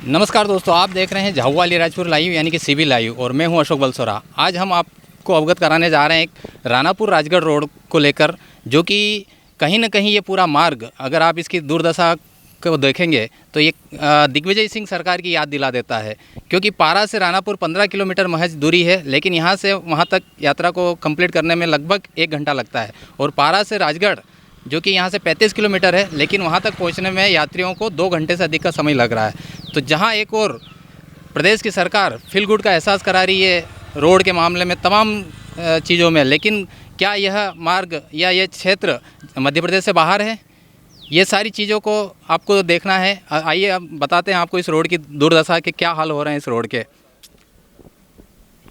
नमस्कार दोस्तों, आप देख रहे हैं झाबुआ अलीराजपुर लाइव यानी कि सीबी लाइव और मैं हूं अशोक बलसोरा। आज हम आपको अवगत कराने जा रहे हैं एक रानापुर राजगढ़ रोड को लेकर, जो कि कहीं ना कहीं ये पूरा मार्ग अगर आप इसकी दुर्दशा को देखेंगे तो ये दिग्विजय सिंह सरकार की याद दिला देता है। क्योंकि पारा से रानापुर 15 किलोमीटर महज दूरी है, लेकिन यहाँ से वहाँ तक यात्रा को कंप्लीट करने में लगभग 1 घंटा लगता है। और पारा से राजगढ़ जो कि यहाँ से 35 किलोमीटर है, लेकिन वहाँ तक पहुँचने में यात्रियों को 2 घंटे से अधिक का समय लग रहा है। तो जहाँ एक और प्रदेश की सरकार फील गुड का एहसास करा रही है रोड के मामले में, तमाम चीज़ों में, लेकिन क्या यह मार्ग या ये क्षेत्र मध्य प्रदेश से बाहर है? ये सारी चीज़ों को आपको देखना है। आइए अब बताते हैं आपको इस रोड की दुर्दशा के क्या हाल हो रहे हैं इस रोड के।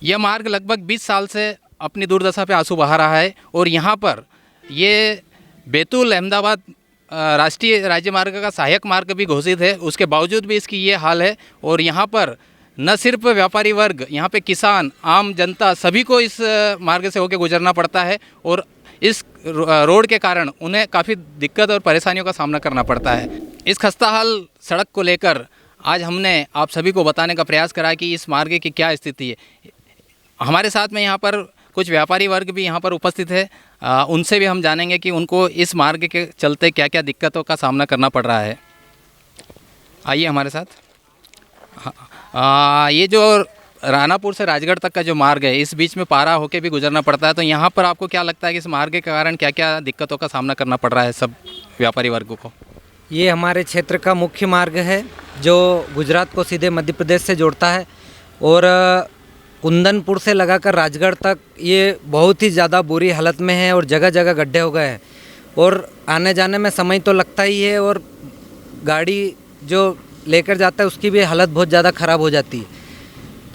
यह मार्ग लगभग 20 साल से अपनी दुर्दशा पे आंसू बहा रहा है और यहाँ पर ये बैतूल अहमदाबाद राष्ट्रीय राज्य मार्ग का सहायक मार्ग भी घोषित है, उसके बावजूद भी इसकी ये हाल है। और यहाँ पर न सिर्फ व्यापारी वर्ग, यहाँ पे किसान, आम जनता, सभी को इस मार्ग से होकर गुजरना पड़ता है और इस रोड के कारण उन्हें काफ़ी दिक्कत और परेशानियों का सामना करना पड़ता है। इस खस्ताहाल सड़क को लेकर आज हमने आप सभी को बताने का प्रयास करा कि इस मार्ग की क्या स्थिति है। हमारे साथ में यहाँ पर कुछ व्यापारी वर्ग भी यहाँ पर उपस्थित है, उनसे भी हम जानेंगे कि उनको इस मार्ग के चलते क्या क्या दिक्कतों का सामना करना पड़ रहा है। आइए हमारे साथ। ये जो रानापुर से राजगढ़ तक का जो मार्ग है, इस बीच में पारा होके भी गुजरना पड़ता है, तो यहाँ पर आपको क्या लगता है कि इस मार्ग के कारण क्या क्या दिक्कतों का सामना करना पड़ रहा है सब व्यापारी वर्गों को? ये हमारे क्षेत्र का मुख्य मार्ग है जो गुजरात को सीधे मध्य प्रदेश से जोड़ता है और कुंदनपुर से लगाकर राजगढ़ तक ये बहुत ही ज़्यादा बुरी हालत में है और जगह जगह गड्ढे हो गए हैं और आने जाने में समय तो लगता ही है और गाड़ी जो लेकर जाता है उसकी भी हालत बहुत ज़्यादा ख़राब हो जाती है।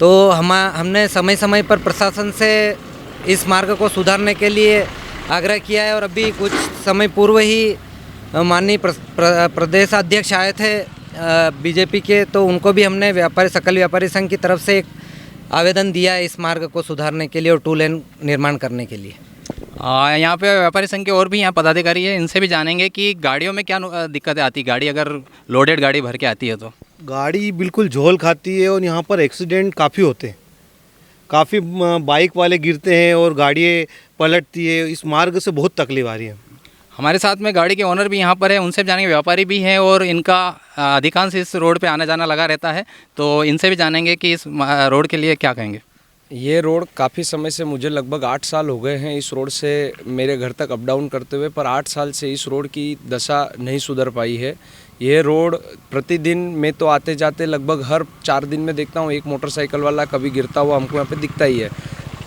तो हमने समय समय पर प्रशासन से इस मार्ग को सुधारने के लिए आग्रह किया है और अभी कुछ समय पूर्व ही माननीय प्रदेश अध्यक्ष आए थे बीजेपी के, तो उनको भी हमने सकल व्यापारी संघ की तरफ से एक आवेदन दिया है इस मार्ग को सुधारने के लिए और 2 लेन निर्माण करने के लिए। यहाँ पे व्यापारी संघ के और भी यहाँ पदाधिकारी है, इनसे भी जानेंगे कि गाड़ियों में क्या दिक्कतें आती है। गाड़ी अगर लोडेड गाड़ी भर के आती है तो गाड़ी बिल्कुल झोल खाती है और यहाँ पर एक्सीडेंट काफ़ी होते हैं। काफ़ी बाइक वाले गिरते हैं और गाड़ियाँ पलटती है। इस मार्ग से बहुत तकलीफ आ रही है। हमारे साथ में गाड़ी के ओनर भी यहाँ पर है, उनसे भी जानेंगे। व्यापारी भी हैं और इनका अधिकांश इस रोड पे आना जाना लगा रहता है, तो इनसे भी जानेंगे कि इस रोड के लिए क्या कहेंगे। ये रोड काफ़ी समय से, मुझे लगभग 8 साल हो गए हैं इस रोड से मेरे घर तक अप डाउन करते हुए, पर 8 साल से इस रोड की दशा नहीं सुधर पाई है। ये रोड प्रतिदिन मैं तो आते जाते लगभग हर 4 दिन में देखता हूँ एक मोटरसाइकिल वाला कभी गिरता हुआ हमको यहाँ पे दिखता ही है।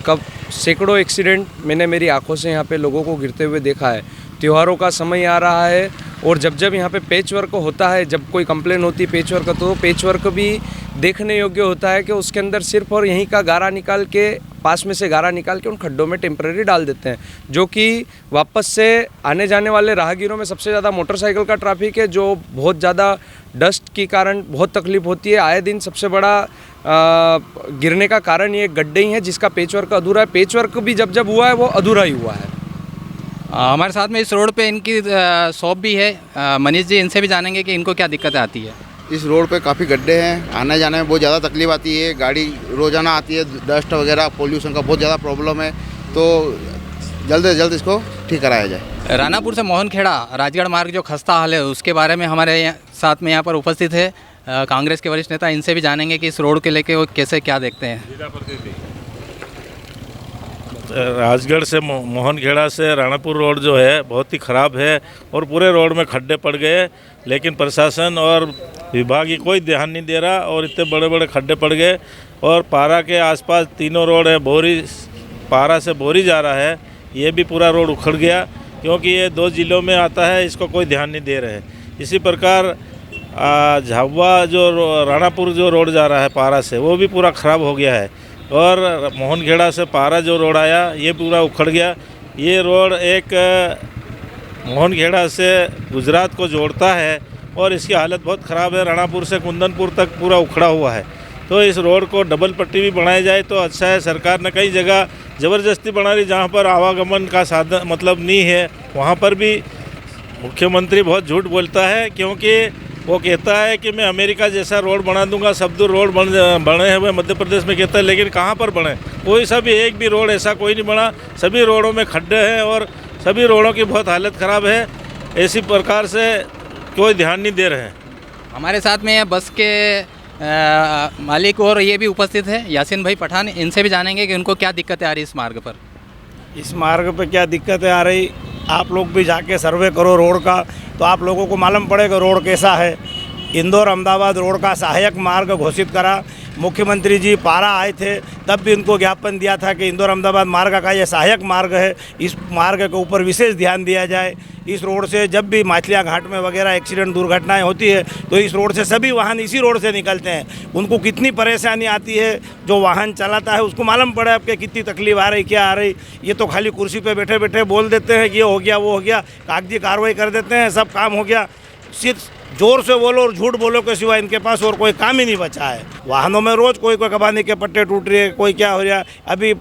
कब सैकड़ों एक्सीडेंट मैंने मेरी आंखों से यहाँ पे लोगों को गिरते हुए देखा है। त्योहारों का समय आ रहा है और जब जब यहाँ पे पैच वर्क होता है, जब कोई कंप्लेन होती है पैच वर्क, तो पैच वर्क भी देखने योग्य होता है कि उसके अंदर सिर्फ और यहीं का गारा निकाल के, पास में से गारा निकाल के उन खड्डों में टेम्परेरी डाल देते हैं, जो कि वापस से आने जाने वाले राहगीरों में सबसे ज़्यादा मोटरसाइकिल का ट्रैफिक है, जो बहुत ज़्यादा डस्ट के कारण बहुत तकलीफ होती है। आए दिन सबसे बड़ा गिरने का कारण ये गड्ढे ही है जिसका पैच वर्क अधूरा है। पैच वर्क भी जब जब हुआ है वो अधूरा ही हुआ है। हमारे साथ में इस रोड पे इनकी शॉप भी है, मनीष जी, इनसे भी जानेंगे कि इनको क्या दिक्कतें आती है। इस रोड पे काफ़ी गड्ढे हैं, आने जाने में बहुत ज़्यादा तकलीफ आती है। गाड़ी रोज़ाना आती है, डस्ट वगैरह पोल्यूशन का बहुत ज़्यादा प्रॉब्लम है, तो जल्द से जल्द इसको ठीक कराया जाए। रानापुर से मोहनखेड़ा राजगढ़ मार्ग जो खस्ता हाल है, उसके बारे में हमारे साथ में यहाँ पर उपस्थित है कांग्रेस के वरिष्ठ नेता, इनसे भी जानेंगे कि इस रोड के लेके वो कैसे क्या देखते हैं। राजगढ़ से मोहनखेड़ा से रानापुर रोड जो है बहुत ही ख़राब है और पूरे रोड में खड्डे पड़ गए, लेकिन प्रशासन और विभाग ही कोई ध्यान नहीं दे रहा और इतने बड़े बड़े खड्डे पड़ गए। और पारा के आसपास तीनों रोड है, बोरी, पारा से बोरी जा रहा है, ये भी पूरा रोड उखड़ गया क्योंकि ये 2 जिलों में आता है, इसको कोई ध्यान नहीं दे रहे। इसी प्रकार झाबुआ जो रानापुर जो रोड जा रहा है पारा से, वो भी पूरा ख़राब हो गया है और मोहनखेड़ा से पारा जो रोड आया ये पूरा उखड़ गया। ये रोड एक मोहनखेड़ा से गुजरात को जोड़ता है और इसकी हालत बहुत ख़राब है। रानापुर से कुंदनपुर तक पूरा उखड़ा हुआ है, तो इस रोड को डबल पट्टी भी बनाई जाए तो अच्छा है। सरकार ने कई जगह ज़बरदस्ती बना रही, जहाँ पर आवागमन का साधन मतलब नहीं है, वहाँ पर भी मुख्यमंत्री बहुत झूठ बोलता है क्योंकि वो कहता है कि मैं अमेरिका जैसा रोड बना दूंगा, सब दूर रोड बने हुए मध्य प्रदेश में कहता है, लेकिन कहाँ पर बने? कोई सा भी एक भी रोड ऐसा कोई नहीं बना। सभी रोडों में खड्डे हैं और सभी रोडों की बहुत हालत ख़राब है। ऐसी प्रकार से कोई ध्यान नहीं दे रहे हैं। हमारे साथ में बस के मालिक और ये भी उपस्थित है, यासीन भाई पठान। इनसे भी जानेंगे कि उनको क्या दिक्कतें आ रही इस मार्ग पर। इस मार्ग पे क्या दिक्कतें आ रही, आप लोग भी जाके सर्वे करो रोड का, तो आप लोगों को मालूम पड़ेगा रोड कैसा है। इंदौर अहमदाबाद रोड का सहायक मार्ग घोषित करा। मुख्यमंत्री जी पारा आए थे, तब भी उनको ज्ञापन दिया था कि इंदौर अहमदाबाद मार्ग का ये सहायक मार्ग है, इस मार्ग के ऊपर विशेष ध्यान दिया जाए। इस रोड से जब भी माछलिया घाट में वगैरह एक्सीडेंट दुर्घटनाएं होती है तो इस रोड से सभी वाहन इसी रोड से निकलते हैं। उनको कितनी परेशानी आती है, जो वाहन चलाता है उसको मालूम पड़े आपके कितनी तकलीफ आ रही, क्या आ रही। ये तो खाली कुर्सी पे बैठे बैठे बोल देते हैं कि ये हो गया वो हो गया, कागजी कार्रवाई कर देते हैं, सब काम हो गया। सिर्फ जोर से बोलो और झूठ बोलो के सिवा इनके पास और कोई काम ही नहीं बचा है। वाहनों में रोज़ कोई कबानी के पट्टे टूट रहे, कोई क्या हो रहा है। अभी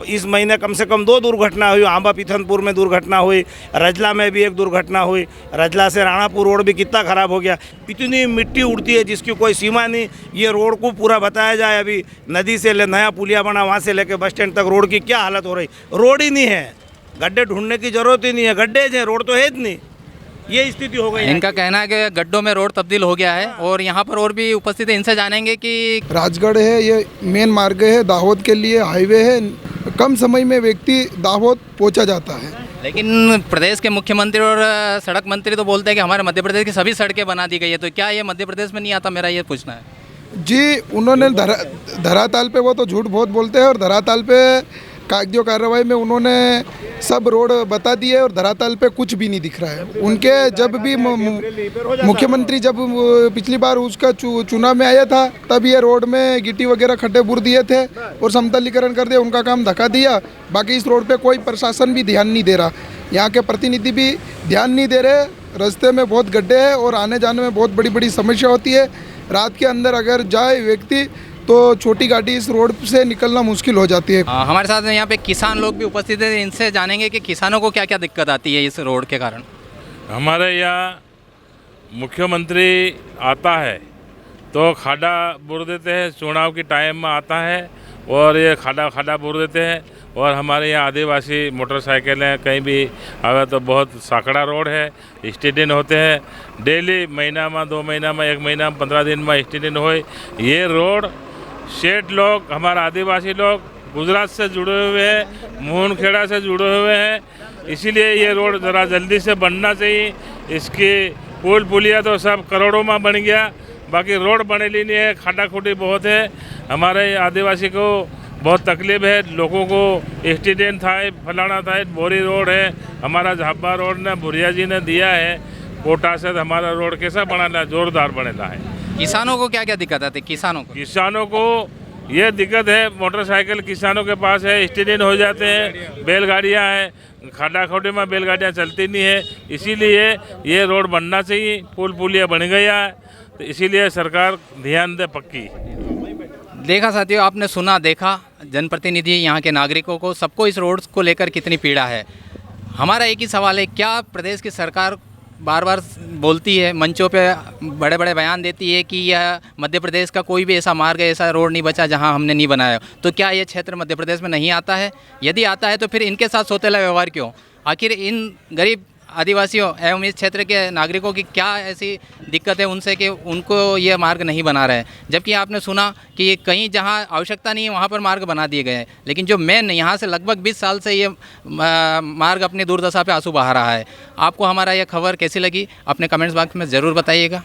इस महीने कम से कम 2 दुर्घटना हुई। आंबा पीथनपुर में दुर्घटना हुई, रजला में भी एक दुर्घटना हुई। रजला से राणापुर रोड भी कितना ख़राब हो गया। इतनी मिट्टी उड़ती है जिसकी कोई सीमा नहीं। ये रोड को पूरा बताया जाए। अभी नदी से नया पुलिया बना, वहाँ से लेकर बस स्टैंड तक रोड की क्या हालत हो रही। रोड ही नहीं है, गड्ढे ढूंढने की ज़रूरत ही नहीं है। गड्ढे हैं, रोड तो है ही नहीं। ये स्थिति हो गई। इनका कहना है कि गड्ढों में रोड तब्दील हो गया है। और यहाँ पर और भी उपस्थित है, इनसे जानेंगे कि राजगढ़ है, ये मेन मार्ग है, दाहोद के लिए हाईवे है। कम समय में व्यक्ति दाहोद पहुँचा जाता है। लेकिन प्रदेश के मुख्यमंत्री और सड़क मंत्री तो बोलते हैं कि हमारे मध्य प्रदेश की सभी सड़कें बना दी गई है। तो क्या ये मध्य प्रदेश में नहीं आता? मेरा ये पूछना है जी। उन्होंने धरातल पे वो तो झूठ बहुत बोलते हैं, और धरातल पे कागजी कार्रवाई में उन्होंने सब रोड बता दिए और धरातल पे कुछ भी नहीं दिख रहा है उनके। जब भी मुख्यमंत्री जब पिछली बार उसका चुनाव में आया था, तब ये रोड में गिट्टी वगैरह खड्डे बुर दिए थे और समतलीकरण कर दिया, उनका काम धक्का दिया। बाकी इस रोड पे कोई प्रशासन भी ध्यान नहीं दे रहा, यहाँ के प्रतिनिधि भी ध्यान नहीं दे रहे। रास्ते में बहुत गड्ढे हैं और आने जाने में बहुत बड़ी बड़ी समस्या होती है। रात के अंदर अगर जाए व्यक्ति तो छोटी गाड़ी इस रोड से निकलना मुश्किल हो जाती है। हमारे साथ यहाँ पे किसान लोग भी उपस्थित हैं, इनसे जानेंगे कि किसानों को क्या क्या दिक्कत आती है इस रोड के कारण। हमारे यहाँ मुख्यमंत्री आता है तो खाड़ा बुर देते हैं, चुनाव की टाइम में आता है और ये खाड़ा बुर देते हैं। और हमारे यहाँ आदिवासी मोटरसाइकिलें कहीं भी आवे तो बहुत साकड़ा रोड है, एक्सीडेंट होते हैं डेली। महीना में 2 महीना में 1 महीना में 15 दिन में एक्सीडेंट हो। ये रोड सेठ लोग, हमारे आदिवासी लोग गुजरात से जुड़े हुए हैं, मोहनखेड़ा से जुड़े हुए हैं, इसीलिए ये रोड ज़रा जल्दी से बनना चाहिए। इसकी पुल पुलिया तो सब करोड़ों में बन गया, बाकी रोड बनेली नहीं है, खाड़ा खुटी बहुत है। हमारे आदिवासी को बहुत तकलीफ है, लोगों को एक्सीडेंट था, फलाना था। बोरी रोड है, हमारा झाबा रोड ने भुरिया जी ने दिया है कोटा से, हमारा रोड कैसा बना, जोरदार बनेला है। किसानों को क्या क्या दिक्कत आती है? किसानों को ये दिक्कत है, मोटरसाइकिल किसानों के पास है, एक्सीडेंट हो जाते हैं। बैलगाड़ियाँ हैं, खाड़ा खोटे में बैलगाड़ियाँ चलती नहीं है, इसीलिए ये रोड बनना चाहिए। पुल पुलिया बन गया है, तो इसीलिए सरकार ध्यान दे पक्की। देखा साथियों, आपने सुना देखा, जनप्रतिनिधि यहाँ के नागरिकों को, सबको इस रोड को लेकर कितनी पीड़ा है। हमारा एक ही सवाल है, क्या प्रदेश की सरकार बार बार बोलती है, मंचों पे बड़े बड़े बयान देती है कि यह मध्य प्रदेश का कोई भी ऐसा मार्ग, ऐसा रोड नहीं बचा जहां हमने नहीं बनाया, तो क्या ये क्षेत्र मध्य प्रदेश में नहीं आता है? यदि आता है तो फिर इनके साथ सौतेला व्यवहार क्यों? आखिर इन गरीब आदिवासियों एवं इस क्षेत्र के नागरिकों की क्या ऐसी दिक्कत है उनसे कि उनको ये मार्ग नहीं बना रहे? जबकि आपने सुना कि कहीं जहां आवश्यकता नहीं है वहां पर मार्ग बना दिए गए हैं, लेकिन जो मेन यहाँ से लगभग 20 साल से ये मार्ग अपनी दुर्दशा पे आंसू बहा रहा है। आपको हमारा यह खबर कैसी लगी अपने कमेंट्स बॉक्स में ज़रूर बताइएगा।